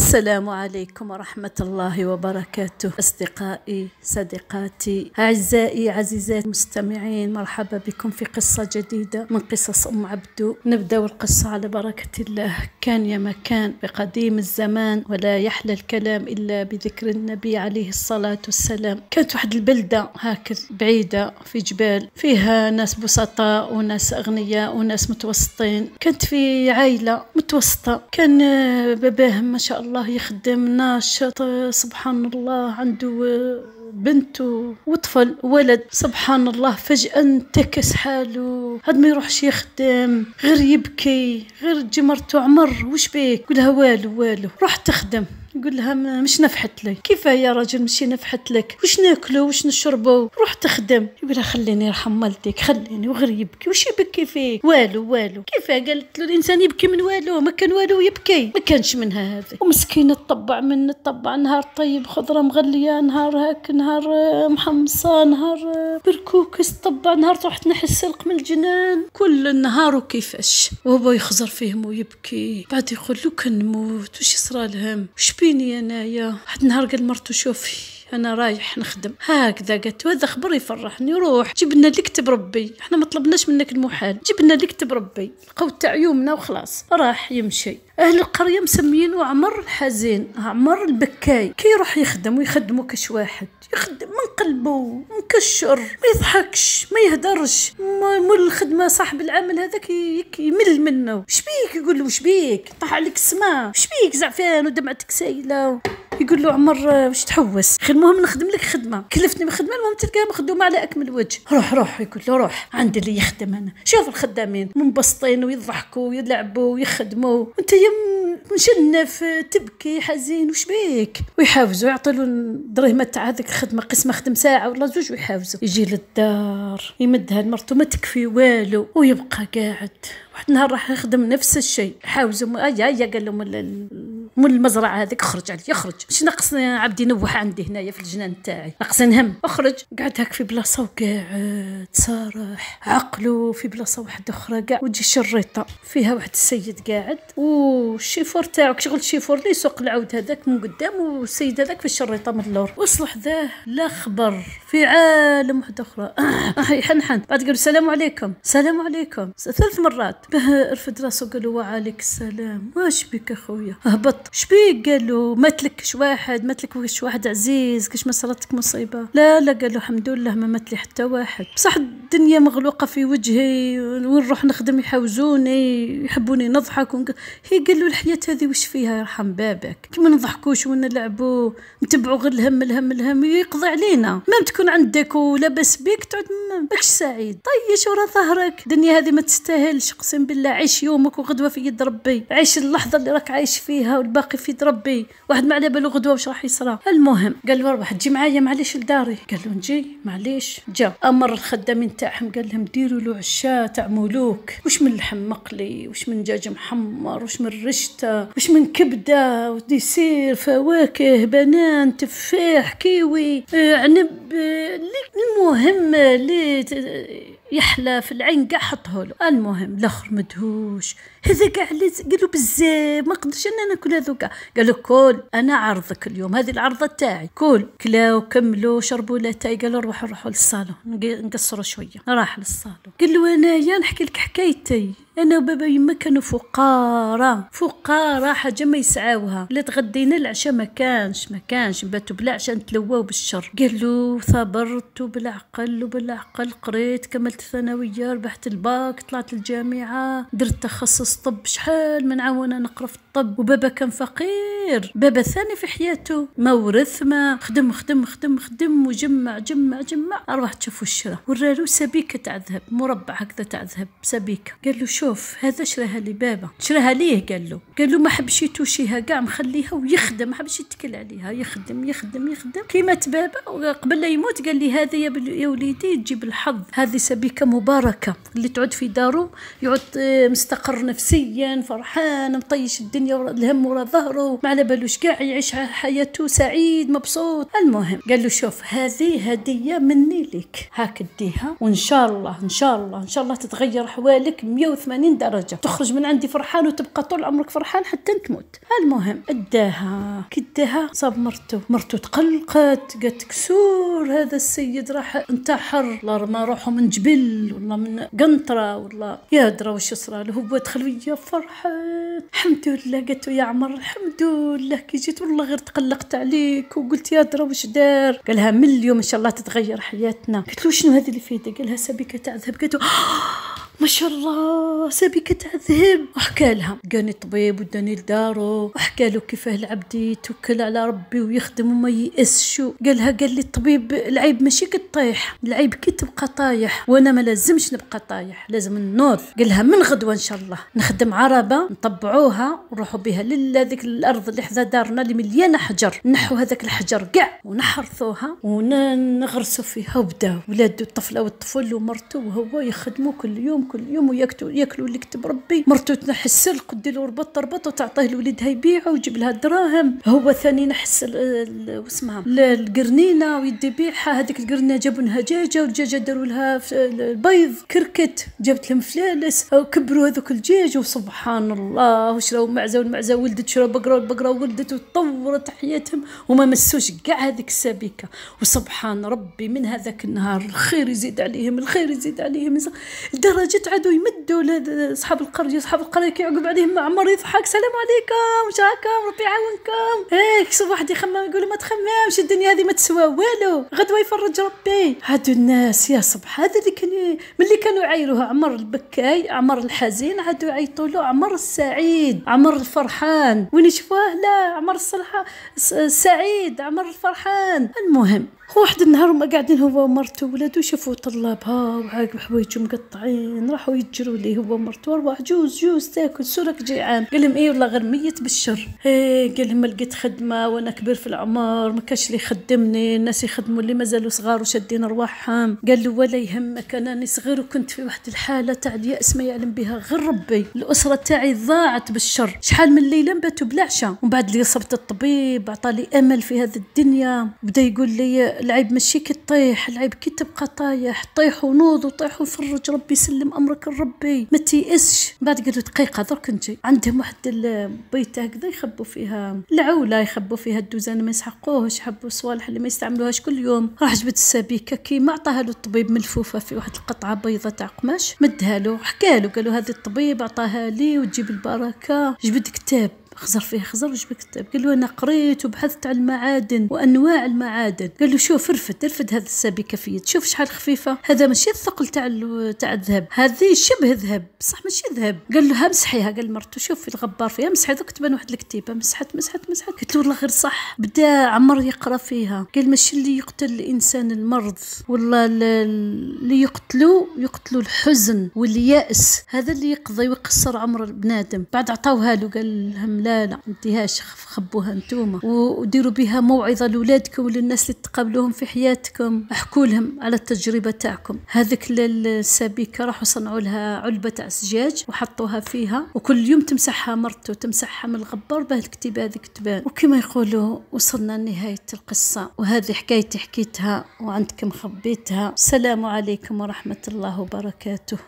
السلام عليكم ورحمة الله وبركاته. أصدقائي صديقاتي أعزائي عزيزات المستمعين، مرحبا بكم في قصة جديدة من قصص أم عبدو. نبدأ القصة على بركة الله. كان يا مكان بقديم الزمان، ولا يحلى الكلام إلا بذكر النبي عليه الصلاة والسلام. كانت واحد البلدة هكذا بعيدة في جبال، فيها ناس بسطاء وناس أغنياء وناس متوسطين. كانت في عائلة متوسطة، كان باباه ما شاء الله يخدم ناشط، سبحان الله، عنده بنت وطفل ولد. سبحان الله، فجأة انتكس حاله، هاد ما يروحش يخدم، غير يبكي، غير تجي مرته عمر وش بيك؟ يقولها والو روح تخدم. يقول لها مش نفحت لي. كيف يا راجل مشي نفحت لك؟ وش ناكلوا وش نشربوا؟ روح تخدم. يقول لها خليني يرحم والديك، خليني. وغير يبكي. وش يبكي فيه؟ والو. كيف؟ قالت له الانسان يبكي من والو؟ ما كان والو يبكي، ما كانش منها هذه. ومسكينه تطبع من الطبع، نهار طيب خضره مغليه، نهار هاك، نهار محمصه، نهار بركوكس، طبع نهار تروح تنحي السلق من الجنان كل النهار. وكيفاش وهو يخزر فيهم ويبكي. بعد يقول له كان نموت، وش يصرى لهم؟ وش بيني انايا؟ واحد النهار قال مرته شوفي انا رايح نخدم هكذا. قالت هذا خبر يفرحني، روح جيب لنا اللي كتب ربي، احنا ما طلبناش منك المحال، جيب لنا اللي كتب ربي، لقاو تاع يومنا وخلاص. راح يمشي. اهل القريه مسمينه عمر الحزين، عمر البكاي. كي يروح يخدم ويخدموا كش واحد، يخدم من قلبه، مكشر، ما يضحكش، ما يهدرش. مول الخدمه صاحب العمل هذاك يمل منه. شبيك؟ يقول له وشبيك؟ طاح عليك السماء، شبيك زعفان ودمعتك سايله؟ يقول له عمر واش تحوس؟ المهم نخدم لك خدمه، كلفتني بخدمه، المهم تلقاها مخدومه على اكمل وجه. روح. يقول له روح عندي اللي يخدم انا. شوف الخدامين منبسطين ويضحكوا ويلعبوا ويخدموا، وانت مشنف تبكي حزين، وش بيك؟ ويحاوزوا يعطوا له درهم تاع هذيك الخدمه، قسمه خدم ساعه ولا زوج، ويحاوزوا. يجي للدار يمدها لمرته، ما تكفي والو، ويبقى قاعد. واحد النهار راح يخدم نفس الشيء، حاوزوا هيا قال لهم مول المزرعه هذيك اخرج علي، اخرج، مش ناقصني عبدي نوح عندي هنايا في الجنان تاعي، ناقصني نهم، اخرج. قعد هاك في بلاصه وقاعد صارح عقله في بلاصه واحده اخرى قاعد. وتجي شريطه فيها واحد السيد قاعد، والشيفور تاعو شغل الشيفور اللي يسوق العود هذاك من قدام، والسيد هذاك في الشريطه من اللور. وصلوا حداه لا خبر، في عالم واحده اخرى. يحنحن. بعد قالوا السلام عليكم، السلام عليكم 3 مرات. رفد راسه قالوا وعليك السلام. واش بك اخويا؟ هبط. شبيك؟ قالوا ماتلكش واحد عزيز، كاش ما صراتك مصيبه؟ لا قالوا الحمد لله ما ماتلي حتى واحد، بصح الدنيا مغلوقه في وجهي، ونروح نخدم يحاوزوني، يحبوني نضحك هي قالوا الحياه هذه وش فيها يرحم بابك؟ كيما نضحكوش ونلعبوا، نتبعوا غير الهم يقضي علينا. ما تكون عندك ولاباس بيك تعود ماكش سعيد. طيش ورا ظهرك، الدنيا هذه ما تستاهلش. اقسم بالله عيش يومك وغدوه في يد ربي، عيش اللحظه اللي راك عايش فيها والباقي في يد ربي. واحد ما على باله غدوه واش راح يصرى. المهم قال له روح تجي معايا معليش لداري. قال له نجي معليش. جا امر الخدامين تاعهم قال لهم ديروا له عشاء تاع ملوك، وش من لحم مقلي، وش من دجاج محمر، وش من رشته، وش من كبده وديسير، فواكه، بنان، تفاح، كيوي، عنب، المهم اللي يحلى في العين قاع حطه له. المهم الاخر مدهوش، هذا قاع قالوا بزاف ما قدرش انا ناكل هذو قاع. قالوا كل انا عرضك اليوم، هذه العرضه تاعي، كل كلاو كملوا شربوا لاتاي. قالوا روحوا للصالون نقصروا شويه. راح للصالون قال له انايا نحكي لك حكايتي، انا وبابا يما كانوا فقراء حاجه ما يسعاوها. لا تغدينا العشاء ما كانش باتوا بلا عشاء نتلواو بالشر. قال له صبرت وبالعقل قريت، كملت الثانويه، ربحت الباك، طلعت الجامعه، درت تخصص طب. شحال من عاونه نقرا في الطب، وبابا كان فقير، بابا الثاني في حياته ما ورث، ما خدم وجمع. اروح تشوفوا الشرا، ورالو سبيكه تاع ذهب، مربع هكذا تاع ذهب، سبيكه. قال له شوف هذا شراها لي بابا، شراها ليه. قال له ما حبش يتوشيها كاع، مخليها ويخدم، ما حبش يتكل عليها، يخدم كيما بابا. قبل لا يموت قال لي هذا يا وليدي تجيب الحظ، هذه سبيكه مباركه، اللي تعود في داره يعود مستقر نفسيا، فرحان، مطيش الدنيا الهم ورا ظهره، ما على بالوش كاع يعيش حياته سعيد مبسوط. المهم قال له شوف هذه هدية مني لك، هاك اديها وان شاء الله ان شاء الله ان شاء الله تتغير احوالك 180 درجة، تخرج من عندي فرحان وتبقى طول عمرك فرحان حتى تموت. المهم اداها كداها صاب مرته تقلقت، قالت كسور هذا السيد راح انتحر، لا ما روحه من جبل ولا من قنطرة ولا يا درا وش صرا له. هو دخل ويا فرحت الحمد لله. قالت يا عمر الحمد لله كي جيت والله غير تقلقت عليك وقلت يا درا وش دار. قالها من اليوم ان شاء الله تتغير حياتنا. قلت له شنو هذه اللي في يدك؟ قالها سبيكة تاع ذهب. قالت ما شاء الله سبيكة تاع ذهب. وحكى لها قاني طبيب وداني لدارو وحكى له كيفاه العبد يتوكل على ربي ويخدم وما ييأسش. قالها قال لي الطبيب العيب ماشي كطيح، العيب كي تبقى طايح، وانا ما لازمش نبقى طايح لازم نوض. قالها من غدوه ان شاء الله نخدم عربه نطبعوها ونروحوا بها لهذيك الارض اللي حدا دارنا اللي مليانه حجر، نحوا هذاك الحجر كاع ونحرثوها ونغرسوا فيها. وبداو ولاد الطفله والطفل ومرته وهو يخدموا كل يوم ياكلوا اللي كتب ربي. مرته تنحي السلق ودير له ربط وتعطيه لوليدها يبيعوا ويجيب لها الدراهم. هو ثاني نحس واسمها القرنينه ويدي بيعها. هذيك القرنينه جابوا لها دجاجه والدجاجه داروا لها البيض كركت، جابت لهم فلالس وكبروا هذوك الدجاج. وسبحان الله وشراو معزه والمعزه ولدت، شراو بقره والبقره ولدت وتطورت حياتهم وما مسوش كاع هذيك السبيكه. وسبحان ربي من هذاك النهار الخير يزيد عليهم الخير يزيد عليهم لدرجه عادوا يمدوا اصحاب القريه كيعقب عليهم معمر يضحك سلام عليكم واش راكم ربي يعاونكم. هيك شوف واحد يخمم يقول ما تخممش الدنيا هذه ما تسوى والو غدوه يفرج ربي. هادو الناس يا صبح هذا اللي كان ملي كانوا يعايروها عمر البكاي عمر الحزين عادوا يعيطوا له عمر السعيد عمر الفرحان. وين يشوفوه لا عمر الصلحه السعيد عمر الفرحان. المهم هو واحد النهار ما قاعدين هو ومرته وولادو شافوا طلابها وعاقب حوايجهم مقطعين راحوا يتجروا ليه هو ومرته. ارواح جوز تاكل سورك جيعان. قال لهم ايه والله غير ميت بالشر. قال لهم لقيت خدمه وانا كبير في العمر ما كاش اللي يخدمني، الناس يخدموا اللي مازالوا صغار وشادين ارواحهم. قال له ولا يهمك انا صغير وكنت في واحد الحاله تاع الياس ما يعلم بها غير ربي، الاسره تاعي ضاعت بالشر، شحال من ليله باتوا بالعشاء. ومن بعد اللي صبت الطبيب عطالي امل في هذه الدنيا، بدا يقول لي العيب ماشي كي تطيح، العيب كي تبقى طايح، طيح ونوض وطيح ويفرج ربي يسلم امرك لربي ما تيأسش. بعد قالوا دقيقه درك نجي. عندهم واحد البيت هكذا يخبوا فيها العوله يخبوا فيها الدوزان ما يسحقوهش، يحبوا الصوالح اللي ما يستعملوهاش كل يوم. راح جبت السبيكه كي ما عطاها له الطبيب ملفوفه في واحد القطعه بيضه تاع قماش مدها له. حكى له قالوا هذا الطبيب عطاها لي وتجيب البركه. جبت كتاب خزر فيه خزر وجبت كتاب. قال له انا قريت وبحثت على المعادن وانواع المعادن. قال له شوف رفد هذا السبيكه فيه شوف شحال خفيفه، هذا ماشي الثقل تاع الذهب، هذه شبه ذهب بصح ماشي ذهب. قال له مسحيها. قال مرته شوف الغبار فيها مسحي دوك تبان واحد الكتيبه. مسحت قلت له والله غير صح. بدا عمر يقرا فيها. قال ماشي اللي يقتل الانسان المرض والله اللي يقتلوا الحزن والياس، هذا اللي يقضي ويقصر عمر البنادم. بعد عطاوها له قال لهم لا انتهاش خبوها انتوما وديروا بها موعظه لاولادكم وللناس اللي تقابلوهم في حياتكم، احكوا لهم على التجربه تاعكم. هذيك السبيكه راحوا صنعوا لها علبه تاع زجاج وحطوها فيها وكل يوم تمسحها مرته تمسحها من الغبار باه الكتيبه هذيك تبان. وكما يقولوا وصلنا لنهايه القصه، وهذه حكايتي حكيتها وعندكم خبيتها. السلام عليكم ورحمه الله وبركاته.